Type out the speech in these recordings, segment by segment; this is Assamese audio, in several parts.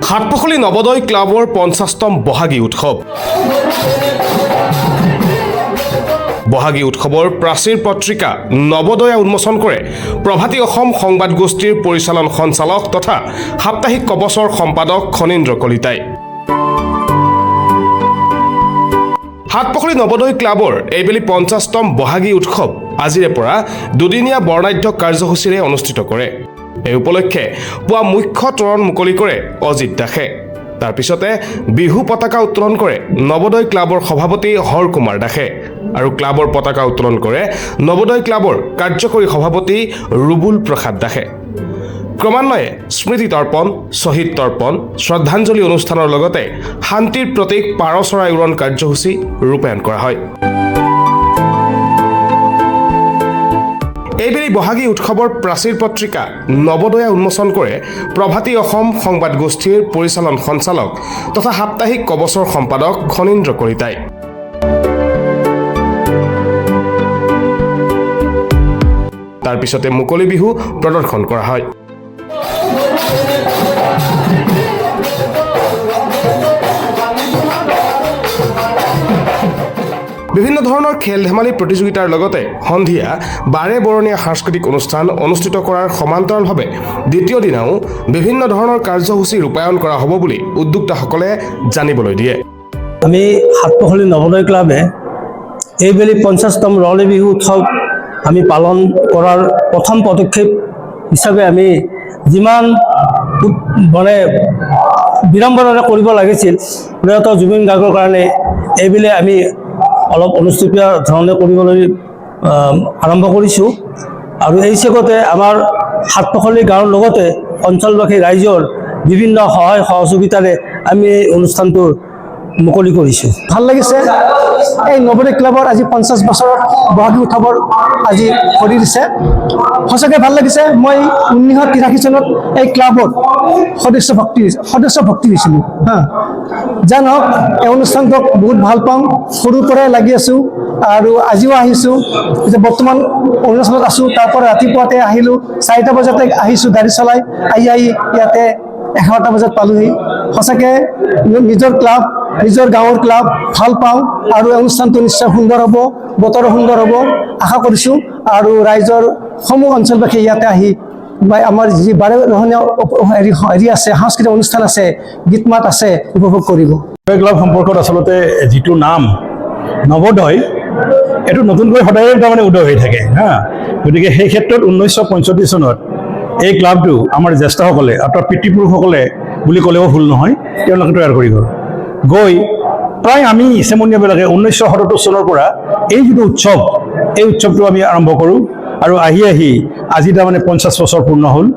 সাতপখলি নৱোদয় ক্লাবৰ 50তম বহাগী উৎসৱ। বহাগী উৎসৱৰ প্ৰাচীৰ পত্ৰিকা নৱোদয়া উন্মোচন কৰে প্ৰভাতী অসম সংবাদ গোষ্ঠীৰ পৰিচালন সঞ্চালক তথা সাপ্তাহিক কবচৰ সম্পাদক খনীন্দ্ৰ কলিতাই। সাতপখলি নৱোদয় ক্লাবৰ এইবেলি 50তম বহাগী উৎসৱ আজিৰে পৰা দুদিনীয়া বৰ্ণাঢ্য কাৰ্যসূচীৰে অনুষ্ঠিত কৰে। এই উপলক্ষে পুৱা মুখ্য তোৰণ মুকলি কৰে অজিত দাসে। তাৰ পিছতে বিহু পতাকা উত্তোলন কৰে নৱোদয় ক্লাবৰ সভাপতি হৰ কুমাৰ দাসে আৰু ক্লাবৰ পতাকা উত্তোলন কৰে নৱোদয় ক্লাবৰ কাৰ্যকৰী সভাপতি ৰুবুল প্ৰসাদ দাসে। ক্ৰমান্বয়ে স্মৃতি তৰ্পণ, শ্বহীদ তৰ্পণ, শ্ৰদ্ধাঞ্জলি অনুষ্ঠানৰ লগতে শান্তিৰ প্ৰতীক পাৰ চৰাই উৰণ কাৰ্যসূচী ৰূপায়ণ কৰা হয়। এইবেলি বহাগী উৎসৱৰ প্ৰাচীৰ পত্ৰিকা নৱোদয়া উন্মোচন কৰে প্ৰভাতী অসম সংবাদ গোষ্ঠীৰ পৰিচালন সঞ্চালক তথা সাপ্তাহিক কবচৰ সম্পাদক খনীন্দ্ৰ কলিতাই। তাৰ পিছতে মুকলি বিহু প্ৰদৰ্শন কৰা হয়। বিভিন্ন ধৰণৰ খেল ধেমালি প্ৰতিযোগিতাৰ লগতে সন্ধিয়া বাৰে বৰণীয়া সাংস্কৃতিক অনুষ্ঠান অনুষ্ঠিত কৰাৰ সমান্তৰালভাৱে দ্বিতীয় দিনাও বিভিন্ন ধৰণৰ কাৰ্যসূচী ৰূপায়ণ কৰা হ'ব বুলি উদ্যোক্তাসকলে জানিবলৈ দিয়ে। আমি সাতপখলি নৱোদয় ক্লাবে এইবেলি 50তম ৰঙালী বিহু উৎসৱ আমি পালন কৰাৰ প্ৰথম পদক্ষেপ হিচাপে আমি যিমান মানে বিড়ম্বনাৰে কৰিব লাগিছিল প্ৰয়াত জুবিন গাৰ্গৰ কাৰণে এইবেলি আমি অলপ অনুষ্ঠিত ধৰণে কৰিবলৈ আৰম্ভ কৰিছোঁ। আৰু এই চেগতে আমাৰ সাতপখলি গাঁৱৰ লগতে অঞ্চলবাসী ৰাইজৰ বিভিন্ন সহায় সহযোগিতাৰে আমি এই অনুষ্ঠানটো মুকলি কৰিছোঁ। ভাল লাগিছে। এই নৱোদয় ক্লাবৰ আজি 50 বছৰৰ বহাগী উৎসৱৰ আজি কৰি দিছে, সঁচাকৈ ভাল লাগিছে। মই 1983 চনত এই ক্লাবত সদস্য ভক্তি দিছিলোঁ। যা নহওক এই অনুষ্ঠানটোক বহুত ভাল পাওঁ, সৰুৰ পৰাই লাগি আছোঁ আৰু আজিও আহিছোঁ। এতিয়া বৰ্তমান অৰুণাচলত আছোঁ, তাৰ পৰা ৰাতিপুৱাতে আহিলোঁ, 4টা বজাতে আহিছোঁ গাড়ী চলাই, আহি ইয়াতে 11টা বজাত পালোহি। সঁচাকৈ নিজৰ ক্লাব, নিজৰ গাঁৱৰ ক্লাব ভাল পাওঁ আৰু অনুষ্ঠানটো নিশ্চয় সুন্দৰ হ'ব, বতৰো সুন্দৰ হ'ব আশা কৰিছোঁ। আৰু ৰাইজৰ সমূহ অঞ্চলবাসী ইয়াতে আহি আমাৰ যি বাৰে ৰহণীয় হেৰি আছে, সাংস্কৃতিক অনুষ্ঠান আছে, গীত মাত আছে, উপভোগ কৰিব। ক্লাব সম্পৰ্কত আচলতে যিটো নাম নৱোদয়, এইটো নতুনকৈ সদায় তাৰমানে উদয় হৈ থাকে। গতিকে সেই ক্ষেত্ৰত 1935 চনত এই ক্লাবটো আমাৰ জ্যেষ্ঠসকলে অৰ্থাৎ পিতৃপুৰুষসকলে বুলি ক'লেও ভুল নহয়, তেওঁলোকে তৈয়াৰ কৰি গৈ প্ৰায় আমি চেমনীয়াবিলাকে 1977 চনৰ পৰা এই যিটো উৎসৱ, এই উৎসৱটো আমি আৰম্ভ কৰোঁ আৰু আহি আজি তাৰমানে 50 বছৰ পূৰ্ণ হ'ল।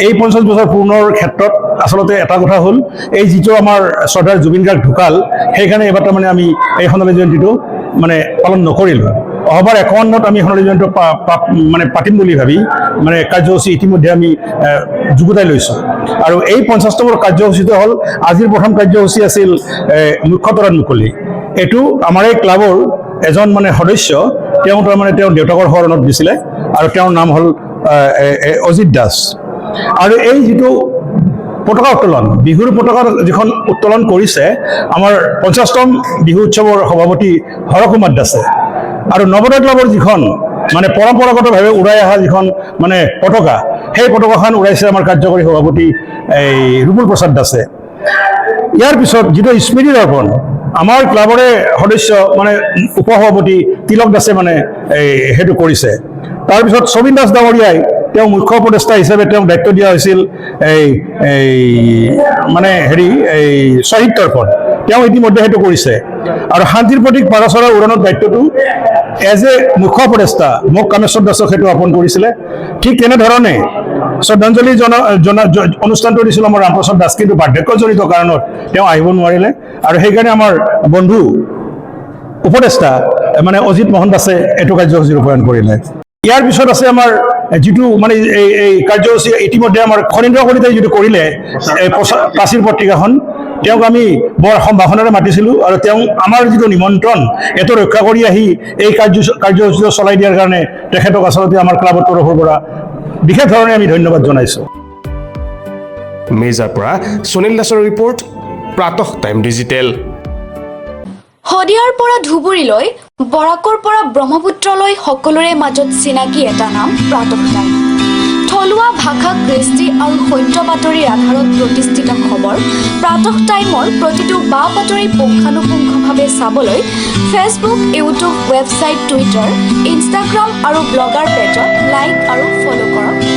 এই 50 বছৰ পূৰ্ণৰ ক্ষেত্ৰত আচলতে এটা কথা হ'ল, এই যিটো আমাৰ শ্ৰদ্ধাৰ জুবিন গাৰ্গ ঢুকাল, সেইকাৰণে এবাৰ তাৰমানে আমি এই সোণালী জয়ন্তীটো মানে পালন নকৰিলোঁ। অহবাৰ 51ত আমি সোণালী জয়ন্তী মানে পাতিম বুলি ভাবি মানে কাৰ্যসূচী ইতিমধ্যে আমি যুগুতাই লৈছোঁ। আৰু এই 50তম কাৰ্যসূচীটো হ'ল আজিৰ প্ৰথম কাৰ্যসূচী আছিল মুখ্য তোৰণ মুকলি। এইটো আমাৰ এই ক্লাবৰ এজন মানে সদস্য, তেওঁ তাৰমানে তেওঁৰ দেউতাকৰ শৰণত দিছিলে আৰু তেওঁৰ নাম হ'ল অজিত দাস। আৰু এই যিটো পতাকা উত্তোলন, বিহুৰ পতাকা যিখন উত্তোলন কৰিছে আমাৰ 50তম বিহু উৎসৱৰ সভাপতি হৰ কুমাৰ দাসে। আৰু নৱোদয় ক্লাবৰ যিখন মানে পৰম্পৰাগতভাৱে উৰাই অহা যিখন মানে পতাকা, সেই পতাকাখন উৰাইছে আমাৰ কাৰ্যকৰী সভাপতি এই ৰুবুল প্ৰসাদ দাসে। ইয়াৰ পিছত যিটো স্মৃতি দৰ্পণ আমাৰ ক্লাবৰে সদস্য মানে উপসভাপতি তিলক দাসে মানে সেইটো কৰিছে। তাৰপিছত সবিন দাস ডাঙৰীয়াই তেওঁ মুখ্য উপদেষ্টা হিচাপে তেওঁক দায়িত্ব দিয়া হৈছিল মানে এই শ্বহীদ তৰ্পণ, তেওঁ ইতিমধ্যে সেইটো কৰিছে। আৰু শান্তিৰ প্ৰতীক পাৰ চৰাই উৰণৰ দায়িত্বটো এজ এ মুখ্য উপদেষ্টা মোক কামেশ্বৰ দাসক সেইটো অৰ্পণ কৰিছিলে। ঠিক তেনেধৰণে শ্ৰদ্ধাঞ্জলি অনুষ্ঠানটো দিছিল আমাৰ ৰামপ্ৰসাদ দাস, কিন্তু বাৰ্ধক্যজনিত কাৰণত তেওঁ আহিব নোৱাৰিলে আৰু সেইকাৰণে আমাৰ বন্ধু উপদেষ্টা মানে অজিত মোহন দাসে এইটো কাৰ্যসূচী ৰূপায়ণ কৰিলে। ইয়াৰ পিছত আছে আমাৰ যিটো মানে এই কাৰ্যসূচী ইতিমধ্যে আমাৰ খনীন্দ্ৰ কলিতাই যিটো কৰিলে প্ৰাচীৰ পত্ৰিকাখন, তেওঁক আমি বৰ সম্ভাষণেৰে মাতিছিলোঁ আৰু তেওঁ আমাৰ যিটো নিমন্ত্ৰণ এইটো ৰক্ষা কৰি আহি এই কাৰ্যসূচীটো চলাই দিয়াৰ কাৰণে তেখেতক আচলতে আমাৰ ক্লাবৰ তৰফৰ পৰা বিশেষ ধৰণে আমি ধন্যবাদ জনাইছোঁ। মেজাৰ পৰা সুনীল দাসৰ ৰিপৰ্ট প্ৰাতঃ টাইম ডিজিটেল। শদিয়াৰ পৰা ধুবুৰীলৈ, বৰাকৰ পৰা ব্ৰহ্মপুত্ৰলৈ সকলোৰে মাজত চিনাকি এটা নাম প্ৰাতঃ টাইম। থলুৱা ভাষা, কৃষ্টি আৰু সত্য বাতৰিৰ আধাৰত প্ৰতিষ্ঠিত খবৰ প্ৰাতঃ টাইমৰ প্ৰতিটো বা বাতৰি পুংখানুপুংখভাৱে চাবলৈ Facebook, YouTube, website, Twitter, Instagram আৰু ব্লগাৰ পেজত লাইক আৰু ফ'ল' কৰক।